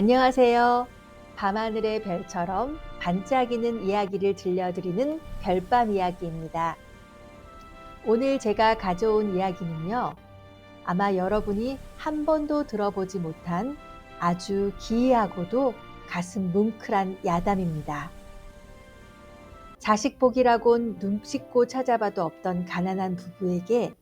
안녕하세요. 밤하늘의 별처럼 반짝이는 이야기를 들려드리는 별밤 이야기입니다. 오늘 제가 가져온 이야기는요, 아마 여러분이 한 번도 들어보지 못한 아주 기이하고도 가슴 뭉클한 야담입니다. 자식 복이라곤 눈 씻고 찾아봐도 없던 가난한 부부에게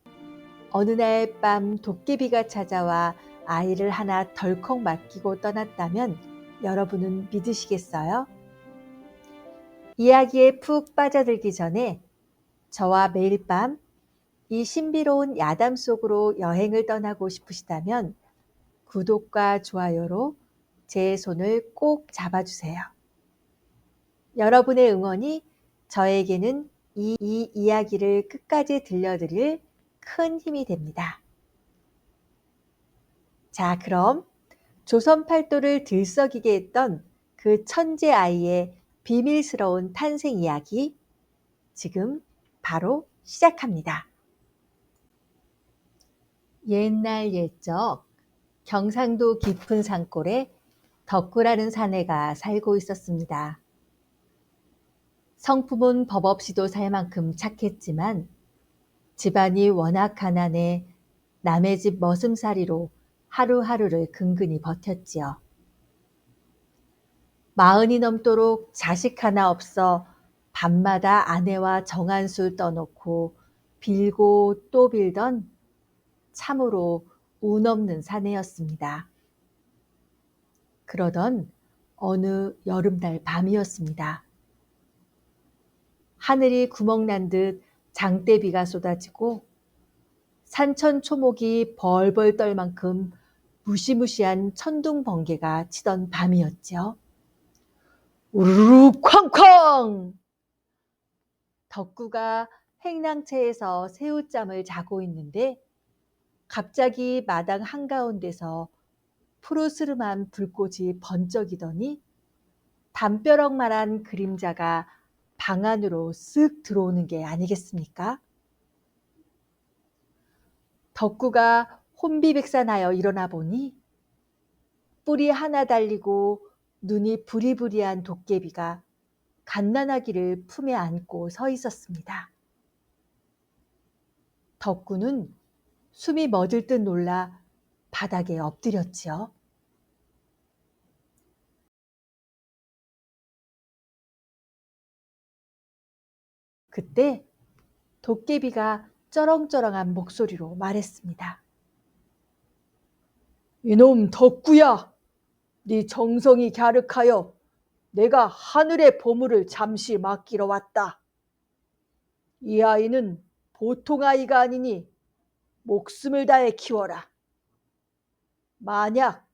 어느 날 밤 도깨비가 찾아와 아이를 하나 덜컥 맡기고 떠났다면 여러분은 믿으시겠어요? 이야기에 푹 빠져들기 전에 저와 매일 밤 이 신비로운 야담 속으로 여행을 떠나고 싶으시다면 구독과 좋아요로 제 손을 꼭 잡아주세요. 여러분의 응원이 저에게는 이 이야기를 끝까지 들려드릴 큰 힘이 됩니다. 자, 그럼 조선 팔도를 들썩이게 했던 그 천재 아이의 비밀스러운 탄생 이야기 지금 바로 시작합니다. 옛날 옛적 경상도 깊은 산골에 덕구라는 사내가 살고 있었습니다. 성품은 법 없이도 살 만큼 착했지만 집안이 워낙 가난해 남의 집 머슴살이로 하루하루를 근근히 버텼지요. 40이 넘도록 자식 하나 없어 밤마다 아내와 정한술 떠놓고 빌고 또 빌던 참으로 운 없는 사내였습니다. 그러던 어느 여름날 밤이었습니다. 하늘이 구멍난 듯 장대비가 쏟아지고 산천초목이 벌벌 떨 만큼 무시무시한 천둥 번개가 치던 밤이었죠. 우르르 쾅쾅! 덕구가 횡랑채에서 새우잠을 자고 있는데 갑자기 마당 한가운데서 푸르스름한 불꽃이 번쩍이더니 담벼락만한 그림자가 방 안으로 쓱 들어오는 게 아니겠습니까? 덕구가 혼비백산하여 일어나 보니 뿔이 하나 달리고 눈이 부리부리한 도깨비가 갓난아기를 품에 안고 서 있었습니다. 덕구는 숨이 멎을 듯 놀라 바닥에 엎드렸지요. 그때 도깨비가 쩌렁쩌렁한 목소리로 말했습니다. 이놈 덕구야, 네 정성이 갸륵하여 내가 하늘의 보물을 잠시 맡기러 왔다. 이 아이는 보통 아이가 아니니 목숨을 다해 키워라. 만약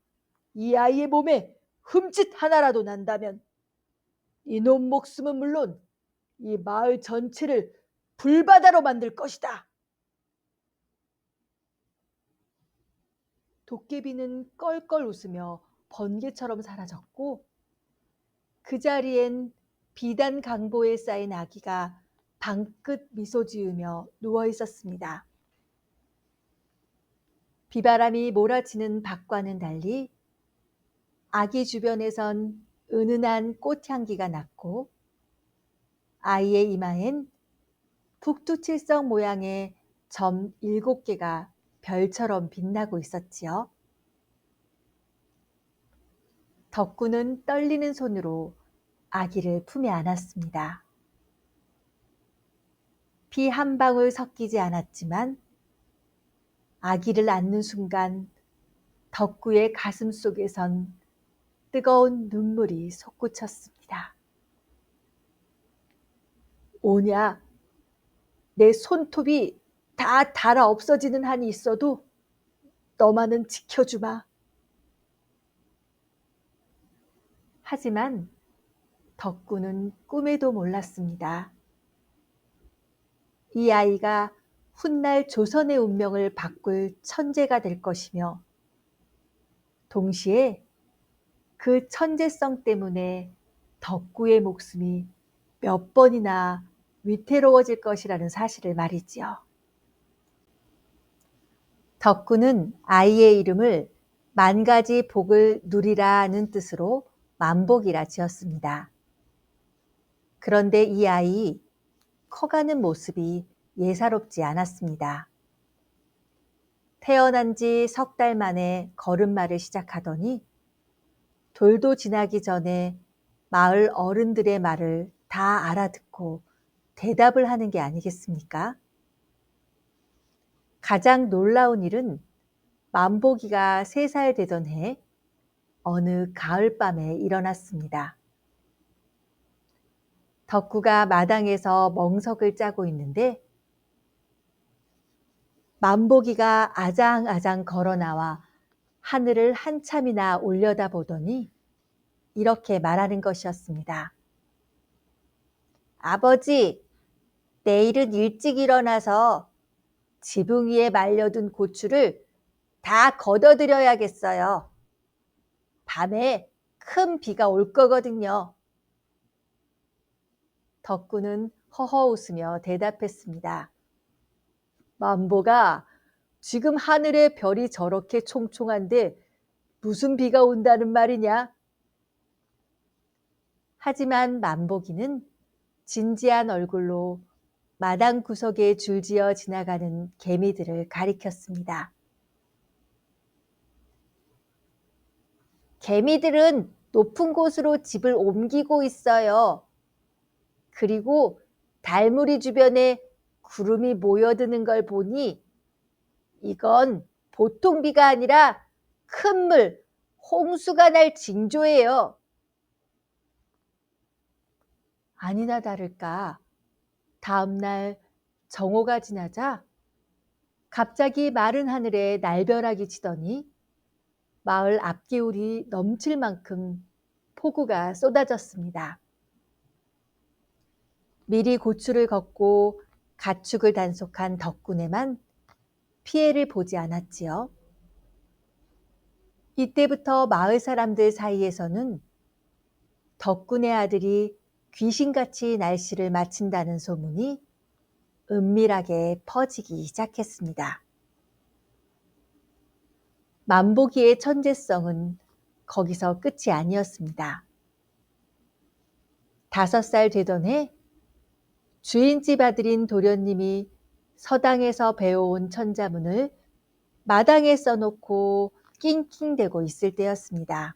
이 아이의 몸에 흠짓 하나라도 난다면 이놈 목숨은 물론 이 마을 전체를 불바다로 만들 것이다. 도깨비는 껄껄 웃으며 번개처럼 사라졌고 그 자리엔 비단 강보에 쌓인 아기가 방긋 미소 지으며 누워 있었습니다. 비바람이 몰아치는 밖과는 달리 아기 주변에선 은은한 꽃향기가 났고 아이의 이마엔 북두칠성 모양의 점 7개가 별처럼 빛나고 있었지요. 덕구는 떨리는 손으로 아기를 품에 안았습니다. 피 한 방울 섞이지 않았지만 아기를 안는 순간 덕구의 가슴 속에선 뜨거운 눈물이 솟구쳤습니다. 오냐, 내 손톱이 다 닳아 없어지는 한이 있어도 너만은 지켜주마. 하지만 덕구는 꿈에도 몰랐습니다. 이 아이가 훗날 조선의 운명을 바꿀 천재가 될 것이며 동시에 그 천재성 때문에 덕구의 목숨이 몇 번이나 위태로워질 것이라는 사실을 말이지요. 덕구는 아이의 이름을 만 가지 복을 누리라는 뜻으로 만복이라 지었습니다. 그런데 이 아이 커가는 모습이 예사롭지 않았습니다. 태어난 지 석 달 만에 걸음마를 시작하더니 돌도 지나기 전에 마을 어른들의 말을 다 알아듣고 대답을 하는 게 아니겠습니까? 가장 놀라운 일은 만복이가 3살 되던 해 어느 가을밤에 일어났습니다. 덕구가 마당에서 멍석을 짜고 있는데 만복이가 아장아장 걸어 나와 하늘을 한참이나 올려다보더니 이렇게 말하는 것이었습니다. 아버지, 내일은 일찍 일어나서 지붕 위에 말려둔 고추를 다 걷어들여야겠어요. 밤에 큰 비가 올 거거든요. 덕구는 허허 웃으며 대답했습니다. 만보가 지금 하늘에 별이 저렇게 총총한데 무슨 비가 온다는 말이냐? 하지만 만보기는 진지한 얼굴로 마당 구석에 줄지어 지나가는 개미들을 가리켰습니다. 개미들은 높은 곳으로 집을 옮기고 있어요. 그리고 달무리 주변에 구름이 모여드는 걸 보니 이건 보통 비가 아니라 큰 물, 홍수가 날 징조예요. 아니나 다를까 다음 날 정오가 지나자 갑자기 마른 하늘에 날벼락이 치더니 마을 앞기울이 넘칠 만큼 폭우가 쏟아졌습니다. 미리 고추를 걷고 가축을 단속한 덕분에만 피해를 보지 않았지요. 이때부터 마을 사람들 사이에서는 덕군의 아들이 귀신같이 날씨를 마친다는 소문이 은밀하게 퍼지기 시작했습니다. 만보기의 천재성은 거기서 끝이 아니었습니다. 5살 되던 해 주인집 아들인 도련님이 서당에서 배워온 천자문을 마당에 써놓고 낑낑대고 있을 때였습니다.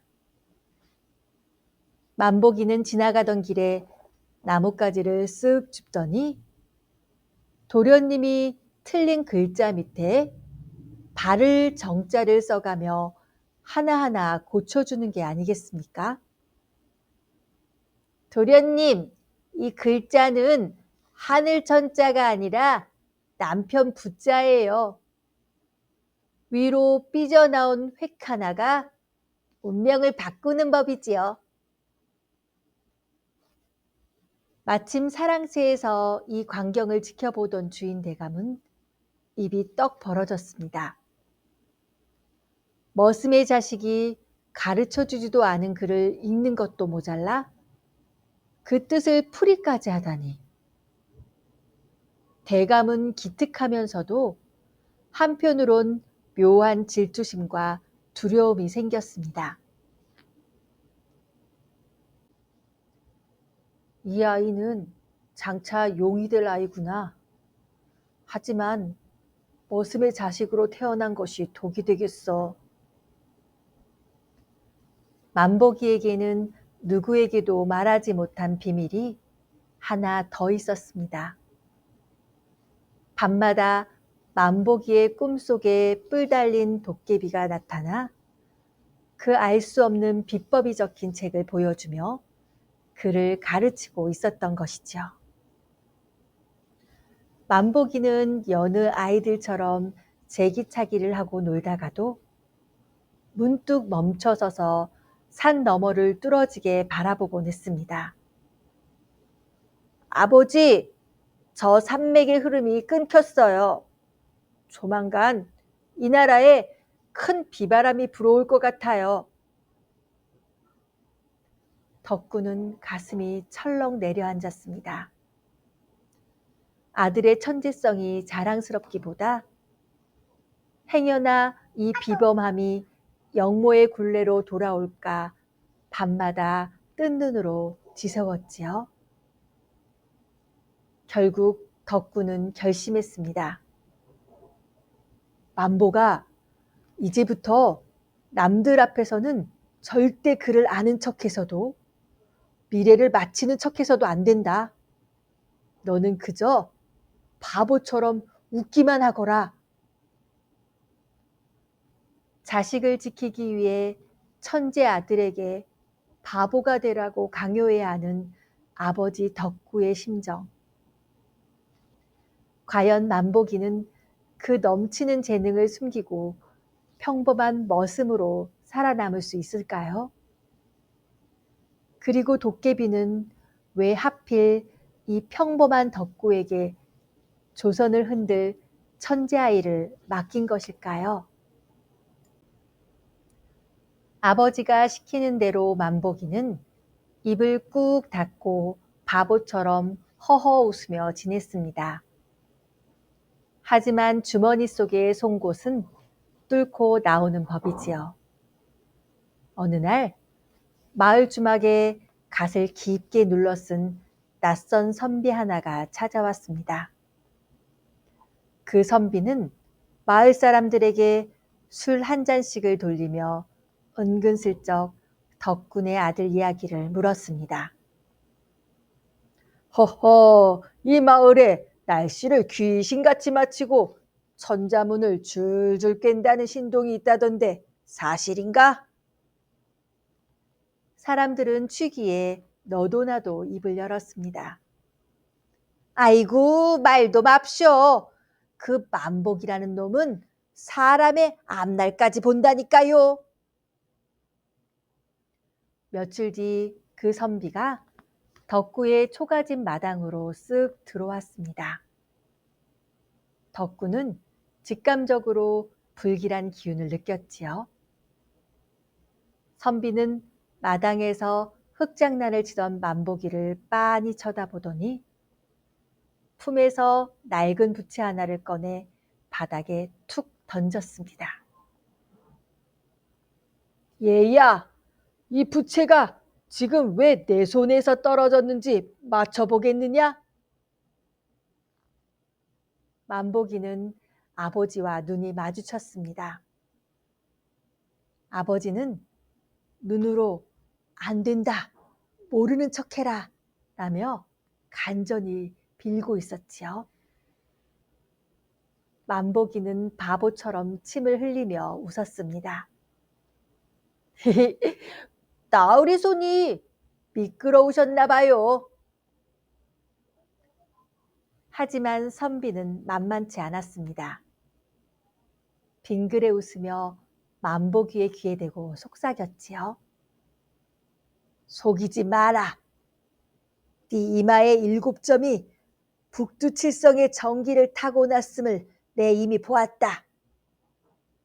만보기는 지나가던 길에 나뭇가지를 쓱 줍더니 도련님이 틀린 글자 밑에 발을 정자를 써가며 하나하나 고쳐주는 게 아니겠습니까? 도련님, 이 글자는 하늘 천자가 아니라 남편 부자예요. 위로 삐져나온 획 하나가 운명을 바꾸는 법이지요. 마침 사랑새에서 이 광경을 지켜보던 주인 대감은 입이 떡 벌어졌습니다. 머슴의 자식이 가르쳐주지도 않은 글을 읽는 것도 모자라 그 뜻을 풀이까지 하다니. 대감은 기특하면서도 한편으론 묘한 질투심과 두려움이 생겼습니다. 이 아이는 장차 용이 될 아이구나. 하지만 머슴의 자식으로 태어난 것이 독이 되겠어. 만보기에게는 누구에게도 말하지 못한 비밀이 하나 더 있었습니다. 밤마다 만보기의 꿈속에 뿔 달린 도깨비가 나타나 그 알 수 없는 비법이 적힌 책을 보여주며 그를 가르치고 있었던 것이죠. 만보기는 여느 아이들처럼 제기차기를 하고 놀다가도 문득 멈춰서서 산 너머를 뚫어지게 바라보곤 했습니다. 아버지, 저 산맥의 흐름이 끊겼어요. 조만간 이 나라에 큰 비바람이 불어올 것 같아요. 덕구는 가슴이 철렁 내려앉았습니다. 아들의 천재성이 자랑스럽기보다 행여나 이 비범함이 영모의 굴레로 돌아올까 밤마다 뜬 눈으로 지새웠지요. 결국 덕구는 결심했습니다. 만보가 이제부터 남들 앞에서는 절대 그를 아는 척해서도 미래를 맞히는 척해서도 안 된다. 너는 그저 바보처럼 웃기만 하거라. 자식을 지키기 위해 천재 아들에게 바보가 되라고 강요해야 하는 아버지 덕구의 심정. 과연 만보기는 그 넘치는 재능을 숨기고 평범한 머슴으로 살아남을 수 있을까요? 그리고 도깨비는 왜 하필 이 평범한 덕구에게 조선을 흔들 천재아이를 맡긴 것일까요? 아버지가 시키는 대로 만보기는 입을 꾹 닫고 바보처럼 허허 웃으며 지냈습니다. 하지만 주머니 속의 송곳은 뚫고 나오는 법이지요. 어느 날 마을 주막에 갓을 깊게 눌러쓴 낯선 선비 하나가 찾아왔습니다. 그 선비는 마을 사람들에게 술 한 잔씩을 돌리며 은근슬쩍 덕군의 아들 이야기를 물었습니다. 허허, 이 마을에 날씨를 귀신같이 마치고 천자문을 줄줄 깬다는 신동이 있다던데 사실인가? 사람들은 취기에 너도 나도 입을 열었습니다. 아이고, 말도 맙쇼. 그 만복이라는 놈은 사람의 앞날까지 본다니까요. 며칠 뒤 그 선비가 덕구의 초가집 마당으로 쓱 들어왔습니다. 덕구는 직감적으로 불길한 기운을 느꼈지요. 선비는 마당에서 흙장난을 치던 만보기를 빤히 쳐다보더니 품에서 낡은 부채 하나를 꺼내 바닥에 툭 던졌습니다. 얘야, 이 부채가 지금 왜 내 손에서 떨어졌는지 맞춰보겠느냐? 만보기는 아버지와 눈이 마주쳤습니다. 아버지는 눈으로 안 된다, 모르는 척해라 라며 간절히 빌고 있었지요. 만보기는 바보처럼 침을 흘리며 웃었습니다. 나으리 손이 미끄러우셨나 봐요. 하지만 선비는 만만치 않았습니다. 빙그레 웃으며 만보기의 귀에 대고 속삭였지요. 속이지 마라. 네 이마의 7점이 북두칠성의 전기를 타고났음을 내 이미 보았다.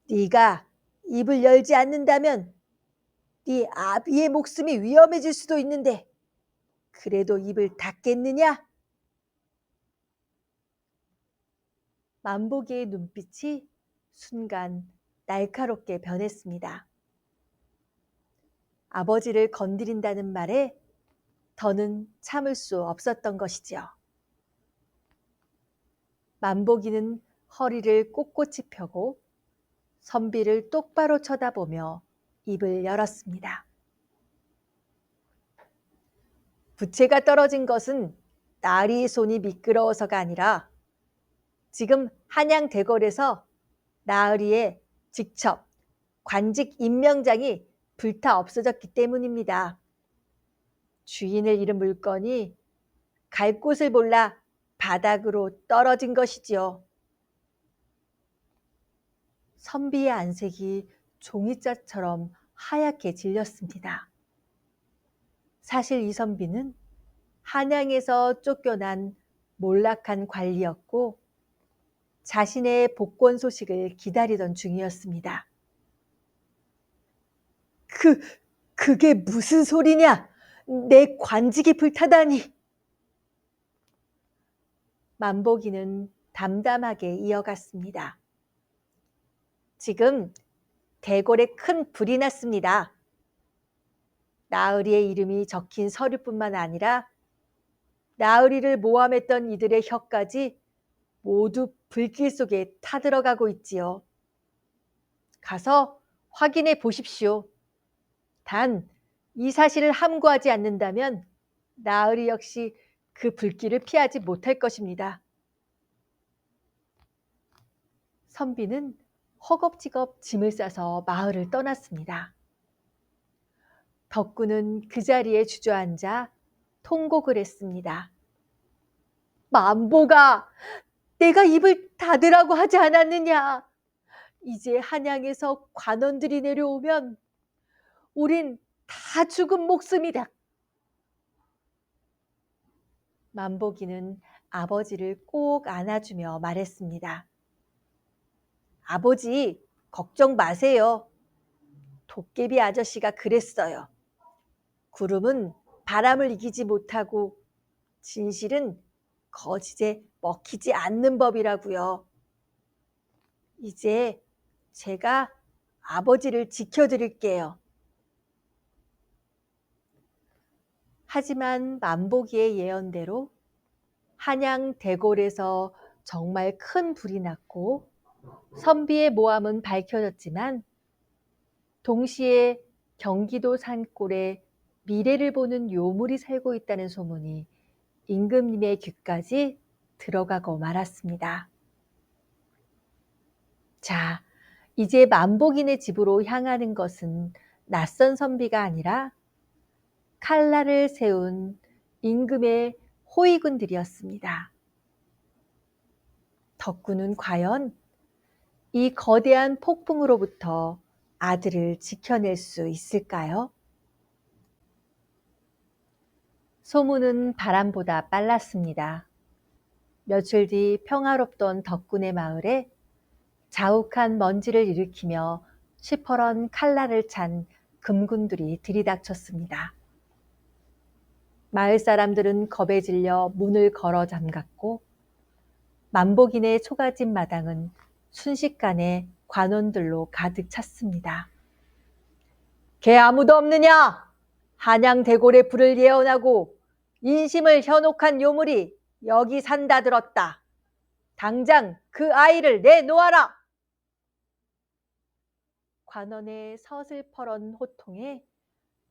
네가 입을 열지 않는다면 네 아비의 목숨이 위험해질 수도 있는데 그래도 입을 닫겠느냐? 만보기의 눈빛이 순간 날카롭게 변했습니다. 아버지를 건드린다는 말에 더는 참을 수 없었던 것이지요. 만보기는 허리를 꼿꼿이 펴고 선비를 똑바로 쳐다보며 입을 열었습니다. 부채가 떨어진 것은 나리의 손이 미끄러워서가 아니라 지금 한양 대궐에서 나으리의 직첩, 관직 임명장이 불타 없어졌기 때문입니다. 주인을 잃은 물건이 갈 곳을 몰라 바닥으로 떨어진 것이지요. 선비의 안색이 종이자처럼 하얗게 질렸습니다. 사실 이 선비는 한양에서 쫓겨난 몰락한 관리였고 자신의 복권 소식을 기다리던 중이었습니다. 그게 무슨 소리냐? 내 관직이 불타다니. 만보기는 담담하게 이어갔습니다. 지금 대궐에 큰 불이 났습니다. 나으리의 이름이 적힌 서류뿐만 아니라 나으리를 모함했던 이들의 혀까지 모두 불길 속에 타들어가고 있지요. 가서 확인해 보십시오. 단, 이 사실을 함구하지 않는다면 나으리 역시 그 불길을 피하지 못할 것입니다. 선비는 허겁지겁 짐을 싸서 마을을 떠났습니다. 덕구는 그 자리에 주저앉아 통곡을 했습니다. 만보가, 내가 입을 닫으라고 하지 않았느냐? 이제 한양에서 관원들이 내려오면 우린 다 죽은 목숨이다. 만보기는 아버지를 꼭 안아주며 말했습니다. 아버지, 걱정 마세요. 도깨비 아저씨가 그랬어요. 구름은 바람을 이기지 못하고 진실은 거짓에 먹히지 않는 법이라고요. 이제 제가 아버지를 지켜드릴게요. 하지만 만보기의 예언대로 한양 대궐에서 정말 큰 불이 났고 선비의 모함은 밝혀졌지만 동시에 경기도 산골에 미래를 보는 요물이 살고 있다는 소문이 임금님의 귀까지 들어가고 말았습니다. 자, 이제 만복인의 집으로 향하는 것은 낯선 선비가 아니라 칼날을 세운 임금의 호위군들이었습니다. 덕구는 과연 이 거대한 폭풍으로부터 아들을 지켜낼 수 있을까요? 소문은 바람보다 빨랐습니다. 며칠 뒤 평화롭던 덕군의 마을에 자욱한 먼지를 일으키며 시퍼런 칼날을 찬 금군들이 들이닥쳤습니다. 마을 사람들은 겁에 질려 문을 걸어 잠갔고 만복인의 초가집 마당은 순식간에 관원들로 가득 찼습니다. 개 아무도 없느냐? 한양 대궐의 불을 예언하고 인심을 현혹한 요물이 여기 산다 들었다. 당장 그 아이를 내놓아라. 관원의 서슬퍼런 호통에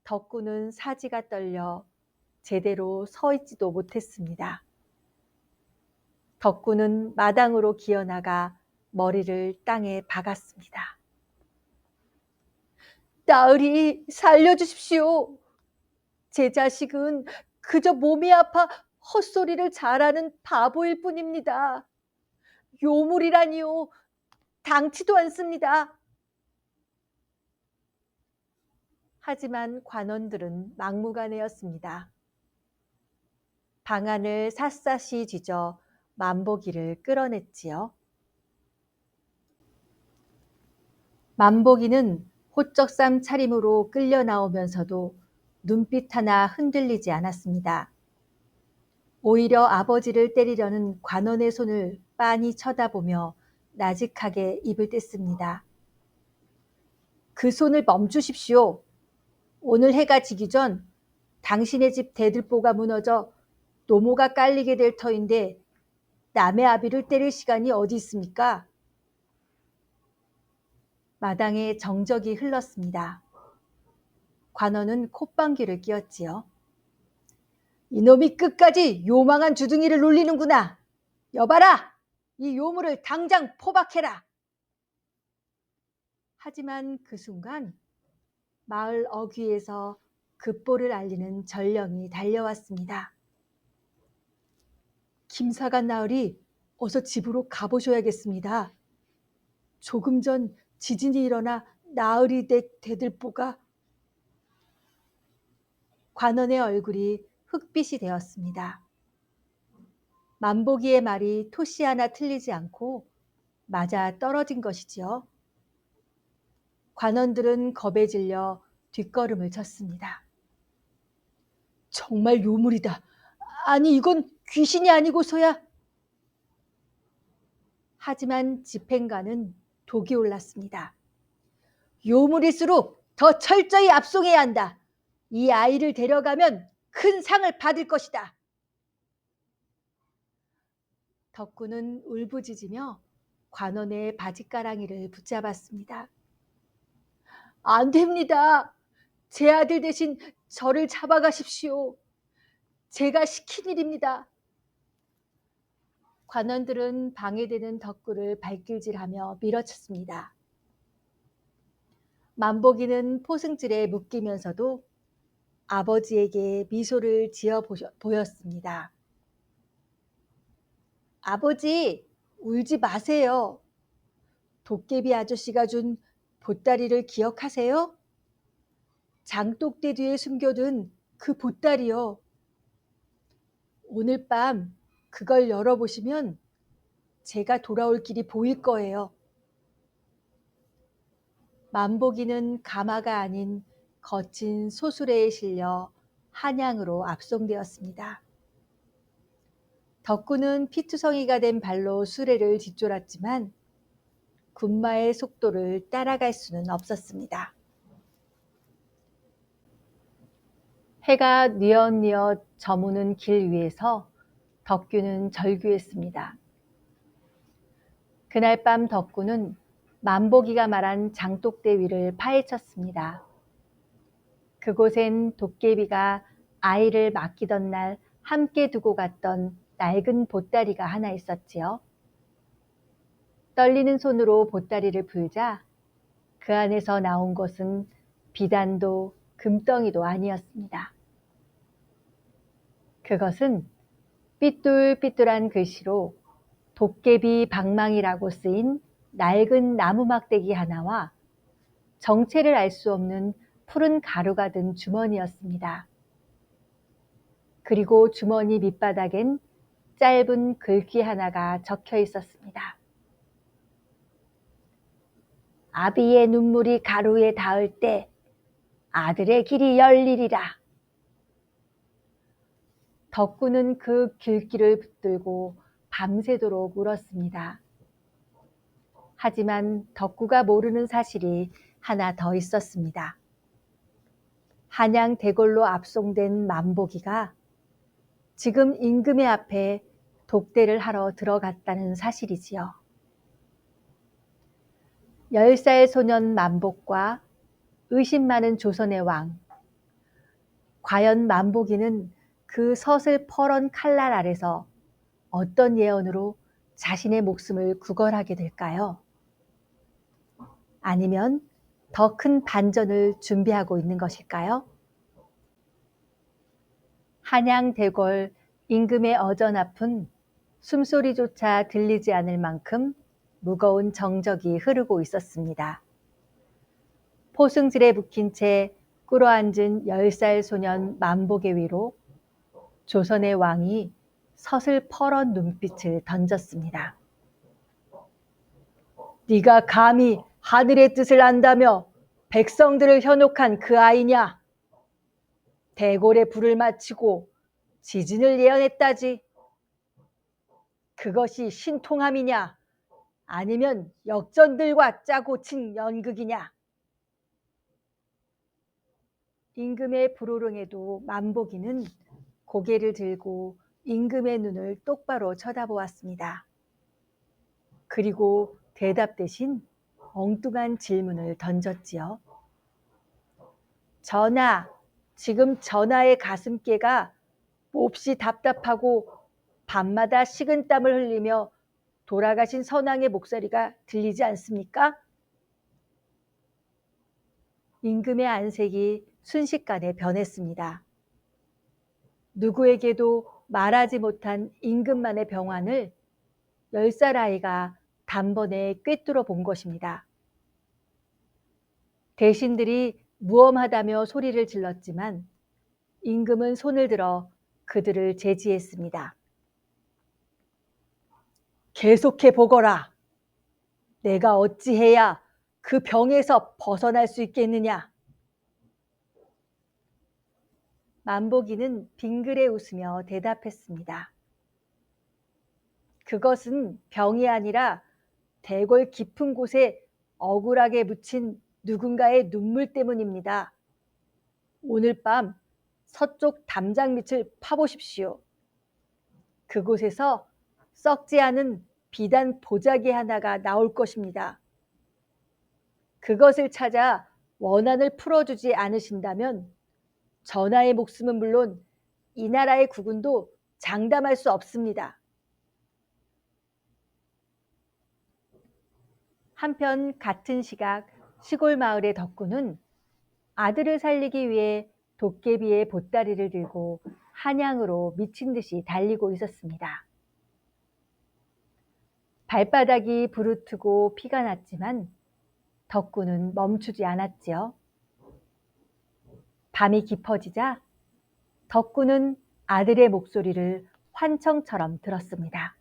덕구는 사지가 떨려 제대로 서 있지도 못했습니다. 덕구는 마당으로 기어나가 머리를 땅에 박았습니다. 나으리 살려주십시오. 제 자식은 그저 몸이 아파 헛소리를 잘하는 바보일 뿐입니다. 요물이라니요. 당치도 않습니다. 하지만 관원들은 막무가내였습니다. 방안을 샅샅이 뒤져 만보기를 끌어냈지요. 만보기는 호적삼 차림으로 끌려 나오면서도 눈빛 하나 흔들리지 않았습니다. 오히려 아버지를 때리려는 관원의 손을 빤히 쳐다보며 나직하게 입을 뗐습니다. 그 손을 멈추십시오. 오늘 해가 지기 전 당신의 집 대들보가 무너져 노모가 깔리게 될 터인데 남의 아비를 때릴 시간이 어디 있습니까? 마당에 정적이 흘렀습니다. 관원은 콧방귀를 뀌었지요. 이놈이 끝까지 요망한 주둥이를 놀리는구나. 여봐라! 이 요물을 당장 포박해라. 하지만 그 순간 마을 어귀에서 급보를 알리는 전령이 달려왔습니다. 김사관 나으리 어서 집으로 가보셔야겠습니다. 조금 전 지진이 일어나 나으리 대들보가. 관원의 얼굴이 흑빛이 되었습니다. 만보기의 말이 토시 하나 틀리지 않고 맞아 떨어진 것이지요. 관원들은 겁에 질려 뒷걸음을 쳤습니다. 정말 요물이다. 아니 이건 귀신이 아니고서야. 하지만 집행관은 독이 올랐습니다. 요물일수록 더 철저히 압송해야 한다. 이 아이를 데려가면 큰 상을 받을 것이다. 덕구는 울부짖으며 관원의 바짓가랑이를 붙잡았습니다. 안 됩니다. 제 아들 대신 저를 잡아가십시오. 제가 시킨 일입니다. 관원들은 방해되는 덕구를 발길질하며 밀어쳤습니다. 만복이는 포승줄에 묶이면서도 아버지에게 미소를 지어 보였습니다. 아버지, 울지 마세요. 도깨비 아저씨가 준 보따리를 기억하세요? 장독대 뒤에 숨겨둔 그 보따리요. 오늘 밤 그걸 열어보시면 제가 돌아올 길이 보일 거예요. 만복이는 가마가 아닌 거친 소수레에 실려 한양으로 압송되었습니다. 덕구는 피투성이가 된 발로 수레를 뒤쫓았지만 군마의 속도를 따라갈 수는 없었습니다. 해가 뉘엿뉘엿 저무는 길 위에서 덕규는 절규했습니다. 그날 밤 덕구는 만복이가 말한 장독대 위를 파헤쳤습니다. 그곳엔 도깨비가 아이를 맡기던 날 함께 두고 갔던 낡은 보따리가 하나 있었지요. 떨리는 손으로 보따리를 풀자 그 안에서 나온 것은 비단도 금덩이도 아니었습니다. 그것은 삐뚤삐뚤한 글씨로 도깨비 방망이라고 쓰인 낡은 나무 막대기 하나와 정체를 알 수 없는 푸른 가루가 든 주머니였습니다. 그리고 주머니 밑바닥엔 짧은 글귀 하나가 적혀 있었습니다. 아비의 눈물이 가루에 닿을 때 아들의 길이 열리리라. 덕구는 그 글귀를 붙들고 밤새도록 울었습니다. 하지만 덕구가 모르는 사실이 하나 더 있었습니다. 한양 대궐로 압송된 만복이가 지금 임금의 앞에 독대를 하러 들어갔다는 사실이지요. 10살 소년 만복과 의심 많은 조선의 왕. 과연 만복이는 그 서슬 퍼런 칼날 아래서 어떤 예언으로 자신의 목숨을 구걸하게 될까요? 아니면 더 큰 반전을 준비하고 있는 것일까요? 한양 대궐 임금의 어저나픈 숨소리조차 들리지 않을 만큼 무거운 정적이 흐르고 있었습니다. 포승질에 묶인 채 꿇어앉은 10살 소년 만복의 위로 조선의 왕이 서슬 퍼런 눈빛을 던졌습니다. 네가 감히 하늘의 뜻을 안다며 백성들을 현혹한 그 아이냐? 대궐에 불을 맞추고 지진을 예언했다지. 그것이 신통함이냐? 아니면 역전들과 짜고 친 연극이냐? 임금의 불호령에도 만복이는 고개를 들고 임금의 눈을 똑바로 쳐다보았습니다. 그리고 대답 대신 엉뚱한 질문을 던졌지요. 전하, 지금 전하의 가슴께가 몹시 답답하고 밤마다 식은땀을 흘리며 돌아가신 선왕의 목소리가 들리지 않습니까? 임금의 안색이 순식간에 변했습니다. 누구에게도 말하지 못한 임금만의 병환을 10살 아이가 단번에 꿰뚫어 본 것입니다. 대신들이 무엄하다며 소리를 질렀지만 임금은 손을 들어 그들을 제지했습니다. 계속해 보거라. 내가 어찌해야 그 병에서 벗어날 수 있겠느냐. 만복이는 빙그레 웃으며 대답했습니다. 그것은 병이 아니라 대궐 깊은 곳에 억울하게 묻힌 누군가의 눈물 때문입니다. 오늘 밤 서쪽 담장 밑을 파보십시오. 그곳에서 썩지 않은 비단 보자기 하나가 나올 것입니다. 그것을 찾아 원한을 풀어주지 않으신다면 전하의 목숨은 물론 이 나라의 국운도 장담할 수 없습니다. 한편 같은 시각 시골 마을의 덕구는 아들을 살리기 위해 도깨비의 보따리를 들고 한양으로 미친 듯이 달리고 있었습니다. 발바닥이 부르트고 피가 났지만 덕구는 멈추지 않았지요. 밤이 깊어지자 덕구는 아들의 목소리를 환청처럼 들었습니다.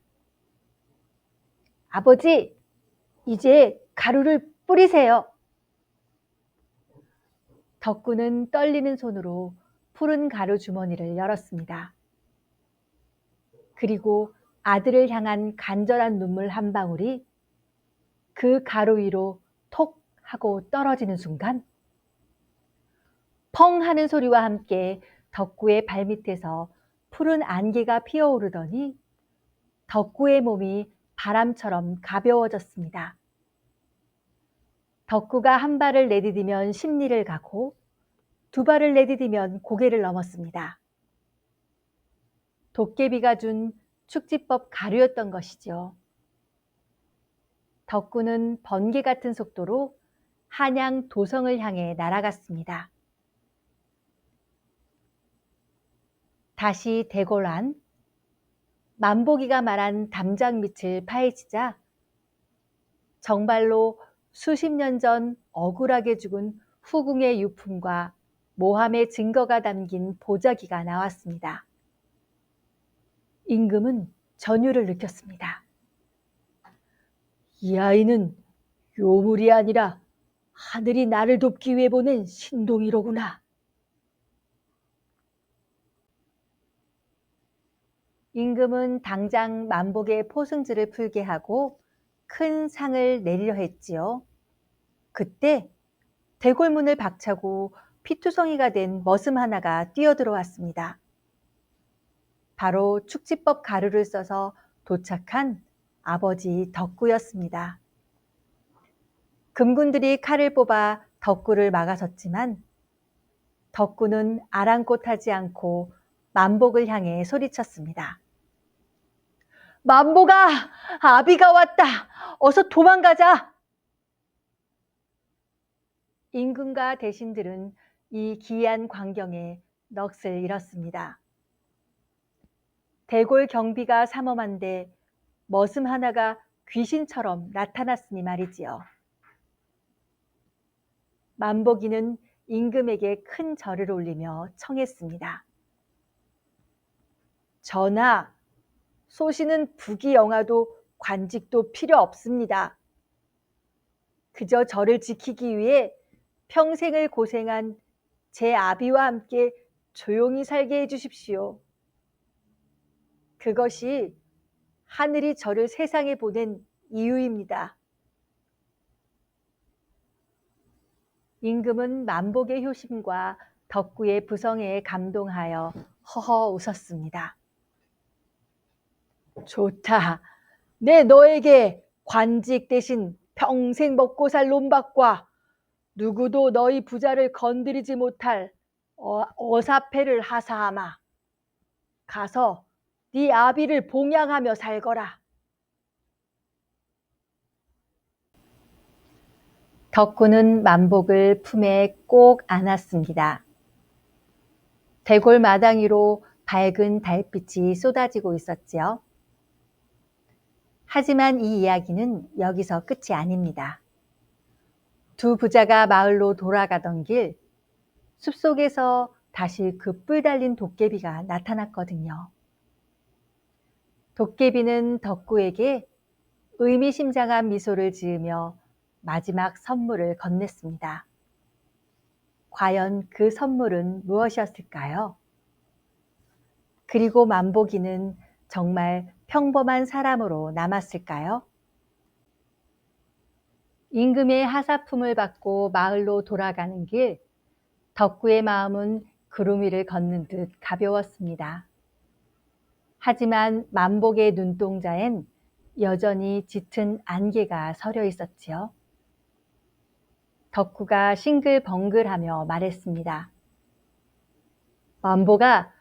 아버지, 이제 가루를 뿌리세요. 덕구는 떨리는 손으로 푸른 가루 주머니를 열었습니다. 그리고 아들을 향한 간절한 눈물 한 방울이 그 가루 위로 톡 하고 떨어지는 순간 펑 하는 소리와 함께 덕구의 발밑에서 푸른 안개가 피어오르더니 덕구의 몸이 바람처럼 가벼워졌습니다. 덕구가 한 발을 내디디면 십리를 가고 두 발을 내디디면 고개를 넘었습니다. 도깨비가 준 축지법 가루였던 것이죠. 덕구는 번개 같은 속도로 한양 도성을 향해 날아갔습니다. 다시 대궐 안 만보기가 말한 담장 밑을 파헤치자 정발로 수십 년 전 억울하게 죽은 후궁의 유품과 모함의 증거가 담긴 보자기가 나왔습니다. 임금은 전율을 느꼈습니다. 이 아이는 요물이 아니라 하늘이 나를 돕기 위해 보낸 신동이로구나. 임금은 당장 만복의 포승지를 풀게 하고 큰 상을 내리려 했지요. 그때 대궐문을 박차고 피투성이가 된 머슴 하나가 뛰어들어왔습니다. 바로 축지법 가루를 써서 도착한 아버지 덕구였습니다. 금군들이 칼을 뽑아 덕구를 막아섰지만 덕구는 아랑곳하지 않고 만복을 향해 소리쳤습니다. 만복아, 아비가 왔다. 어서 도망가자. 임금과 대신들은 이 기이한 광경에 넋을 잃었습니다. 대궐 경비가 삼엄한데 머슴 하나가 귀신처럼 나타났으니 말이지요. 만복이는 임금에게 큰 절을 올리며 청했습니다. 전하, 소신은 부귀영화도 관직도 필요 없습니다. 그저 저를 지키기 위해 평생을 고생한 제 아비와 함께 조용히 살게 해주십시오. 그것이 하늘이 저를 세상에 보낸 이유입니다. 임금은 만복의 효심과 덕구의 부성애에 감동하여 허허 웃었습니다. 좋다. 내 너에게 관직 대신 평생 먹고 살 논밭과 누구도 너희 부자를 건드리지 못할 어사패를 하사하마. 가서 네 아비를 봉양하며 살거라. 덕구는 만복을 품에 꼭 안았습니다. 대궐 마당 위로 밝은 달빛이 쏟아지고 있었지요. 하지만 이 이야기는 여기서 끝이 아닙니다. 두 부자가 마을로 돌아가던 길, 숲속에서 다시 그 뿔 달린 도깨비가 나타났거든요. 도깨비는 덕구에게 의미심장한 미소를 지으며 마지막 선물을 건넸습니다. 과연 그 선물은 무엇이었을까요? 그리고 만복이는 정말 평범한 사람으로 남았을까요? 임금의 하사품을 받고 마을로 돌아가는 길, 덕구의 마음은 구름 위를 걷는 듯 가벼웠습니다. 하지만 만복의 눈동자엔 여전히 짙은 안개가 서려 있었지요. 덕구가 싱글벙글하며 말했습니다. 만복아,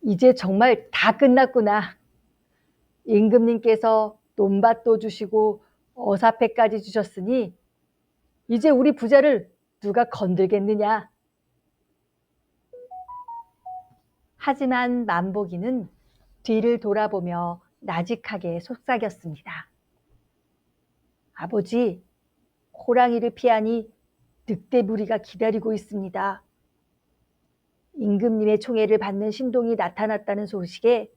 이제 정말 다 끝났구나. 임금님께서 논밭도 주시고 어사패까지 주셨으니 이제 우리 부자를 누가 건들겠느냐. 하지만 만복이는 뒤를 돌아보며 나직하게 속삭였습니다. 아버지, 호랑이를 피하니 늑대 무리가 기다리고 있습니다. 임금님의 총애를 받는 신동이 나타났다는 소식에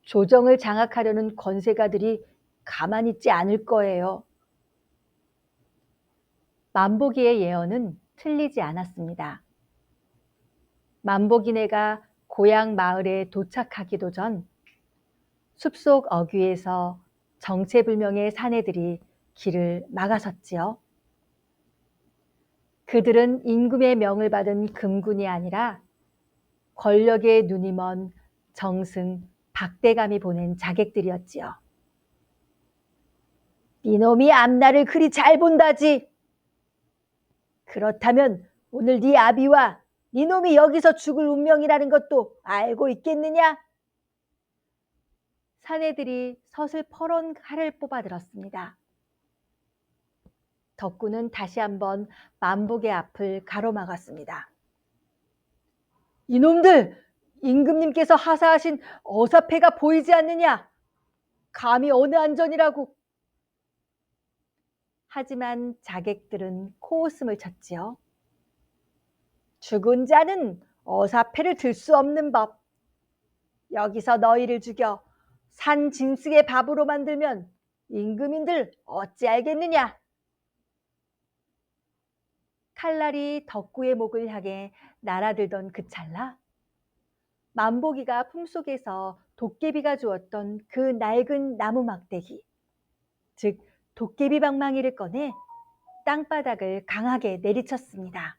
조정을 장악하려는 권세가들이 가만히 있지 않을 거예요. 만복이의 예언은 틀리지 않았습니다. 만복이네가 고향 마을에 도착하기도 전 숲속 어귀에서 정체불명의 사내들이 길을 막아섰지요. 그들은 임금의 명을 받은 금군이 아니라 권력의 눈이 먼 정승, 박대감이 보낸 자객들이었지요. 이놈이 앞날을 그리 잘 본다지. 그렇다면 오늘 네 아비와 이놈이 여기서 죽을 운명이라는 것도 알고 있겠느냐? 사내들이 서슬퍼런 칼을 뽑아들었습니다. 덕구는 다시 한번 만복의 앞을 가로막았습니다. 이놈들! 임금님께서 하사하신 어사패가 보이지 않느냐? 감히 어느 안전이라고. 하지만 자객들은 코웃음을 쳤지요. 죽은 자는 어사패를 들 수 없는 법. 여기서 너희를 죽여 산 짐승의 밥으로 만들면 임금인들 어찌 알겠느냐? 칼날이 덕구의 목을 향해 날아들던 그 찰나 만복이가 품속에서 도깨비가 주었던 그 낡은 나무 막대기, 즉 도깨비 방망이를 꺼내 땅바닥을 강하게 내리쳤습니다.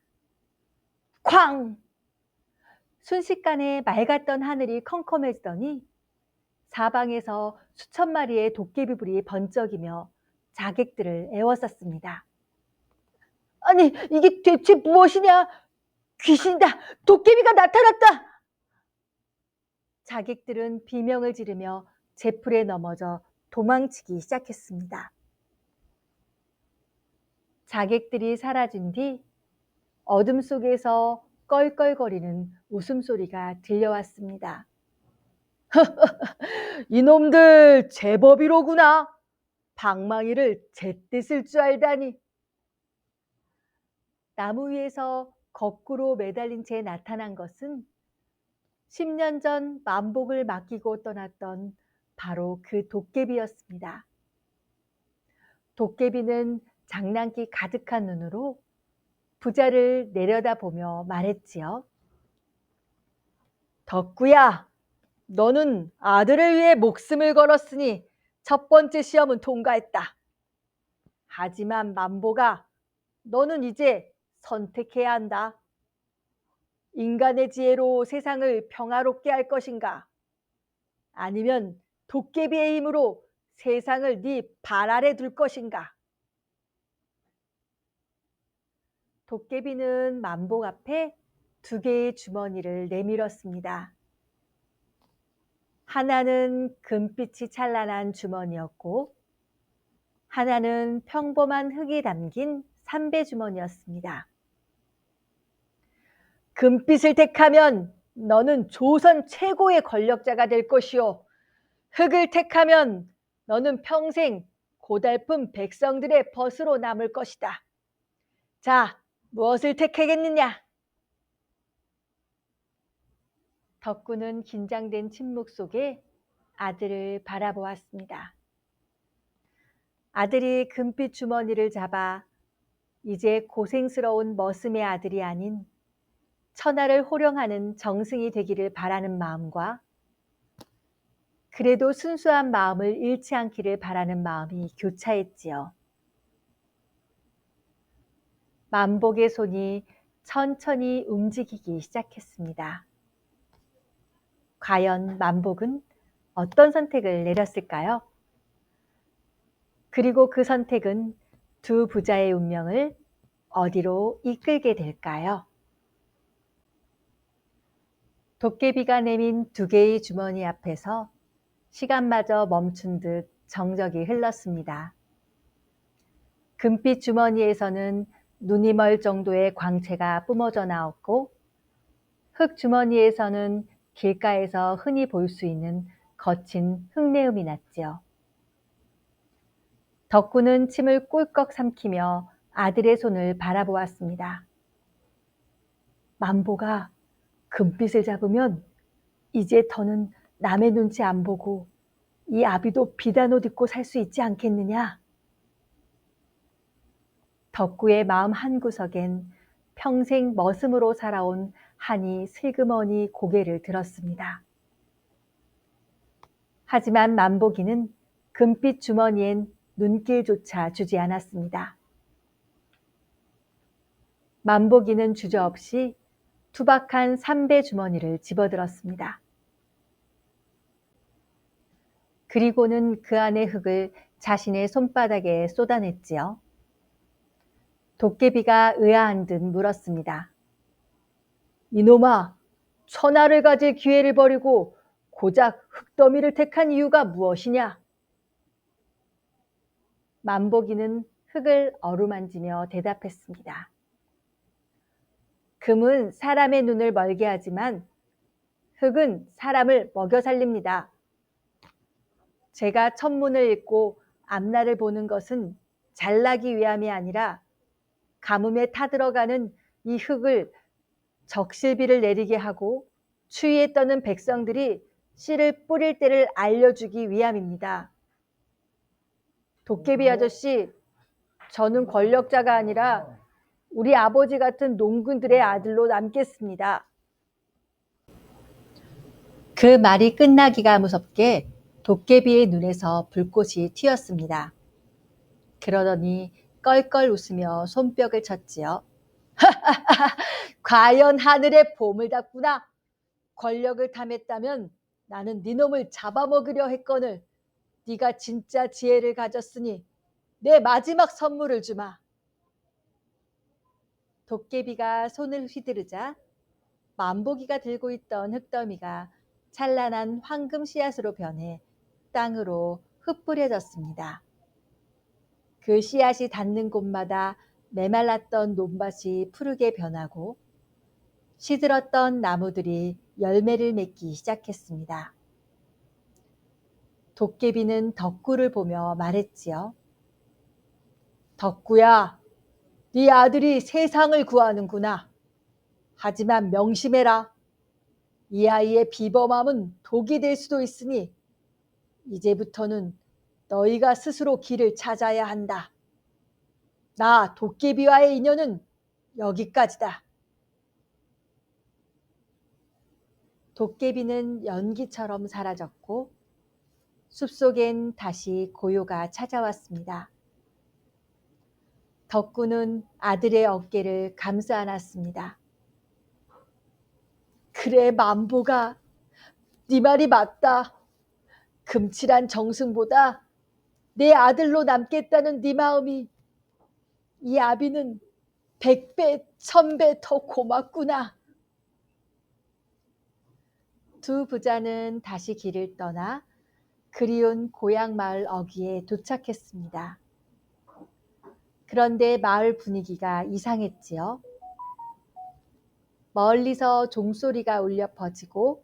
쾅! 순식간에 맑았던 하늘이 컴컴해지더니 사방에서 수천 마리의 도깨비불이 번쩍이며 자객들을 애워쌌습니다. 아니, 이게 대체 무엇이냐? 귀신이다! 도깨비가 나타났다! 자객들은 비명을 지르며 제풀에 넘어져 도망치기 시작했습니다. 자객들이 사라진 뒤 어둠 속에서 껄껄거리는 웃음소리가 들려왔습니다. 이놈들 제법이로구나. 방망이를 제때 쓸 줄 알다니. 나무 위에서 거꾸로 매달린 채 나타난 것은 10년 전 만복을 맡기고 떠났던 바로 그 도깨비였습니다. 도깨비는 장난기 가득한 눈으로 부자를 내려다보며 말했지요. 덕구야, 너는 아들을 위해 목숨을 걸었으니 첫 번째 시험은 통과했다. 하지만 만복아, 너는 이제 선택해야 한다. 인간의 지혜로 세상을 평화롭게 할 것인가? 아니면 도깨비의 힘으로 세상을 네 발 아래 둘 것인가? 도깨비는 만복 앞에 2개의 주머니를 내밀었습니다. 하나는 금빛이 찬란한 주머니였고 하나는 평범한 흙이 담긴 삼배 주머니였습니다. 금빛을 택하면 너는 조선 최고의 권력자가 될 것이요. 흙을 택하면 너는 평생 고달픈 백성들의 벗으로 남을 것이다. 자, 무엇을 택하겠느냐? 덕구는 긴장된 침묵 속에 아들을 바라보았습니다. 아들이 금빛 주머니를 잡아 이제 고생스러운 머슴의 아들이 아닌 천하를 호령하는 정승이 되기를 바라는 마음과 그래도 순수한 마음을 잃지 않기를 바라는 마음이 교차했지요. 만복의 손이 천천히 움직이기 시작했습니다. 과연 만복은 어떤 선택을 내렸을까요? 그리고 그 선택은 두 부자의 운명을 어디로 이끌게 될까요? 도깨비가 내민 두 개의 주머니 앞에서 시간마저 멈춘 듯 정적이 흘렀습니다. 금빛 주머니에서는 눈이 멀 정도의 광채가 뿜어져 나왔고, 흙 주머니에서는 길가에서 흔히 볼 수 있는 거친 흙내음이 났지요. 덕구는 침을 꿀꺽 삼키며 아들의 손을 바라보았습니다. 만보가 금빛을 잡으면 이제 더는 남의 눈치 안 보고 이 아비도 비단 옷 입고 살 수 있지 않겠느냐? 덕구의 마음 한구석엔 평생 머슴으로 살아온 한이 슬그머니 고개를 들었습니다. 하지만 만보기는 금빛 주머니엔 눈길조차 주지 않았습니다. 만보기는 주저없이 투박한 삼배 주머니를 집어들었습니다. 그리고는 그 안의 흙을 자신의 손바닥에 쏟아냈지요. 도깨비가 의아한 듯 물었습니다. 이놈아, 천하를 가질 기회를 버리고 고작 흙더미를 택한 이유가 무엇이냐? 만보기는 흙을 어루만지며 대답했습니다. 금은 사람의 눈을 멀게 하지만 흙은 사람을 먹여 살립니다. 제가 천문을 읽고 앞날을 보는 것은 잘나기 위함이 아니라 가뭄에 타들어가는 이 흙을 적실비를 내리게 하고 추위에 떠는 백성들이 씨를 뿌릴 때를 알려주기 위함입니다. 도깨비 아저씨, 저는 권력자가 아니라 우리 아버지 같은 농군들의 아들로 남겠습니다. 그 말이 끝나기가 무섭게 도깨비의 눈에서 불꽃이 튀었습니다. 그러더니 껄껄 웃으며 손뼉을 쳤지요. 과연 하늘에 봄을 닿구나. 권력을 탐했다면 나는 네 놈을 잡아먹으려 했거늘 네가 진짜 지혜를 가졌으니 내 마지막 선물을 주마. 도깨비가 손을 휘두르자 만보기가 들고 있던 흙더미가 찬란한 황금 씨앗으로 변해 땅으로 흩뿌려졌습니다. 그 씨앗이 닿는 곳마다 메말랐던 논밭이 푸르게 변하고 시들었던 나무들이 열매를 맺기 시작했습니다. 도깨비는 덕구를 보며 말했지요. 덕구야, 네 아들이 세상을 구하는구나. 하지만 명심해라. 이 아이의 비범함은 독이 될 수도 있으니 이제부터는 너희가 스스로 길을 찾아야 한다. 나 도깨비와의 인연은 여기까지다. 도깨비는 연기처럼 사라졌고 숲속엔 다시 고요가 찾아왔습니다. 덕구는 아들의 어깨를 감싸 안았습니다. 그래, 만보가 네 말이 맞다. 금칠한 정승보다 내 아들로 남겠다는 네 마음이 이 아비는 100배, 1000배 더 고맙구나. 두 부자는 다시 길을 떠나 그리운 고향 마을 어귀에 도착했습니다. 그런데 마을 분위기가 이상했지요. 멀리서 종소리가 울려 퍼지고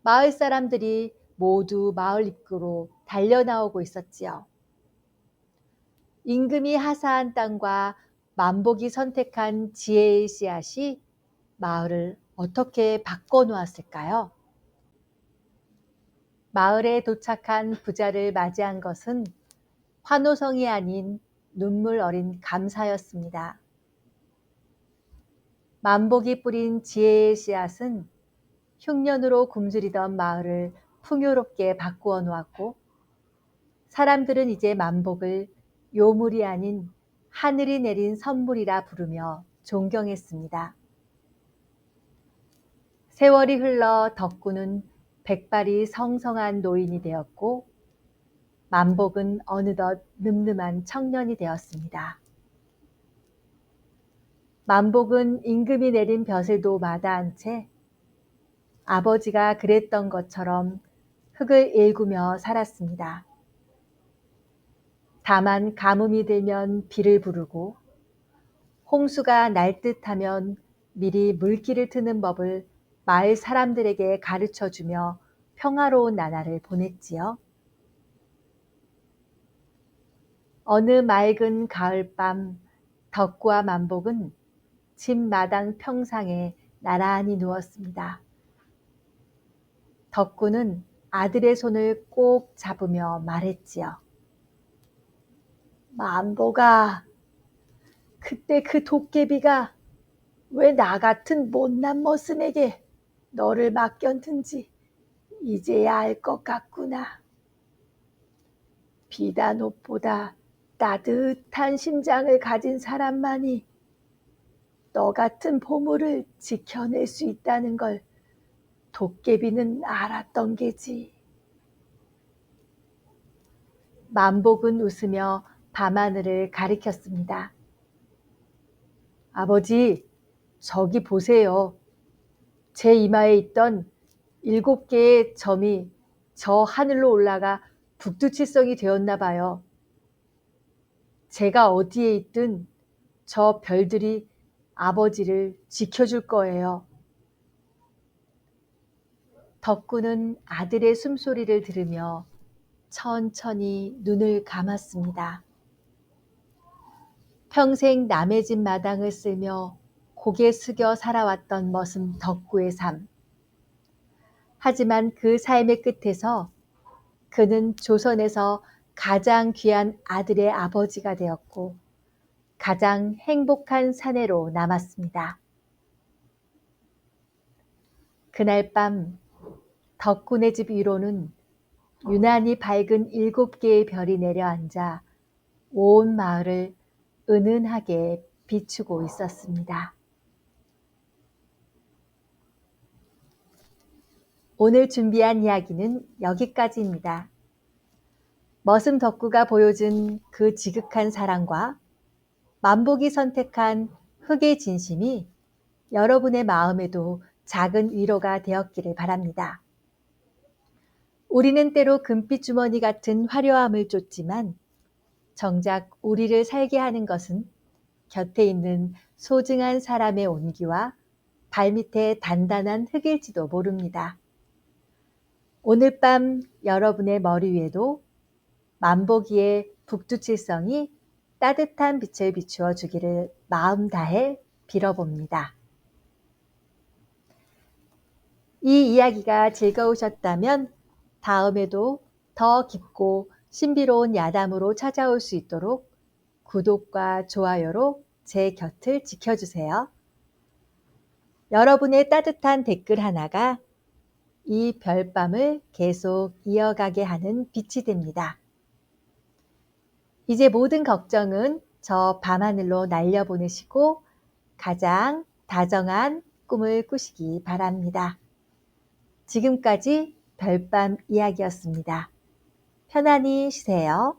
마을 사람들이 모두 마을 입구로 달려나오고 있었지요. 임금이 하사한 땅과 만복이 선택한 지혜의 씨앗이 마을을 어떻게 바꿔놓았을까요? 마을에 도착한 부자를 맞이한 것은 환호성이 아닌 눈물 어린 감사였습니다. 만복이 뿌린 지혜의 씨앗은 흉년으로 굶주리던 마을을 풍요롭게 바꾸어 놓았고 사람들은 이제 만복을 요물이 아닌 하늘이 내린 선물이라 부르며 존경했습니다. 세월이 흘러 덕구는 백발이 성성한 노인이 되었고 만복은 어느덧 늠름한 청년이 되었습니다. 만복은 임금이 내린 벼슬도 마다한 채 아버지가 그랬던 것처럼 흙을 일구며 살았습니다. 다만 가뭄이 들면 비를 부르고 홍수가 날 듯하면 미리 물길을 트는 법을 마을 사람들에게 가르쳐주며 평화로운 나날을 보냈지요. 어느 맑은 가을밤 덕구와 만복은 집 마당 평상에 나란히 누웠습니다. 덕구는 아들의 손을 꼭 잡으며 말했지요. 만복아, 그때 그 도깨비가 왜 나 같은 못난 머슴에게 너를 맡겼는지 이제야 알 것 같구나. 비단 옷보다 따뜻한 심장을 가진 사람만이 너 같은 보물을 지켜낼 수 있다는 걸 도깨비는 알았던 게지. 만복은 웃으며 밤하늘을 가리켰습니다. 아버지, 저기 보세요. 제 이마에 있던 7개의 점이 저 하늘로 올라가 북두칠성이 되었나 봐요. 제가 어디에 있든 저 별들이 아버지를 지켜줄 거예요. 덕구는 아들의 숨소리를 들으며 천천히 눈을 감았습니다. 평생 남의 집 마당을 쓸며 고개 숙여 살아왔던 머슴 덕구의 삶. 하지만 그 삶의 끝에서 그는 조선에서 가장 귀한 아들의 아버지가 되었고 가장 행복한 사내로 남았습니다. 그날 밤 덕군의 집 위로는 유난히 밝은 7개의 별이 내려앉아 온 마을을 은은하게 비추고 있었습니다. 오늘 준비한 이야기는 여기까지입니다. 머슴 덕구가 보여준 그 지극한 사랑과 만복이 선택한 흙의 진심이 여러분의 마음에도 작은 위로가 되었기를 바랍니다. 우리는 때로 금빛 주머니 같은 화려함을 쫓지만 정작 우리를 살게 하는 것은 곁에 있는 소중한 사람의 온기와 발밑에 단단한 흙일지도 모릅니다. 오늘 밤 여러분의 머리 위에도 만보기의 북두칠성이 따뜻한 빛을 비추어 주기를 마음 다해 빌어봅니다. 이 이야기가 즐거우셨다면 다음에도 더 깊고 신비로운 야담으로 찾아올 수 있도록 구독과 좋아요로 제 곁을 지켜주세요. 여러분의 따뜻한 댓글 하나가 이 별밤을 계속 이어가게 하는 빛이 됩니다. 이제 모든 걱정은 저 밤하늘로 날려보내시고 가장 다정한 꿈을 꾸시기 바랍니다. 지금까지 별밤 이야기였습니다. 편안히 쉬세요.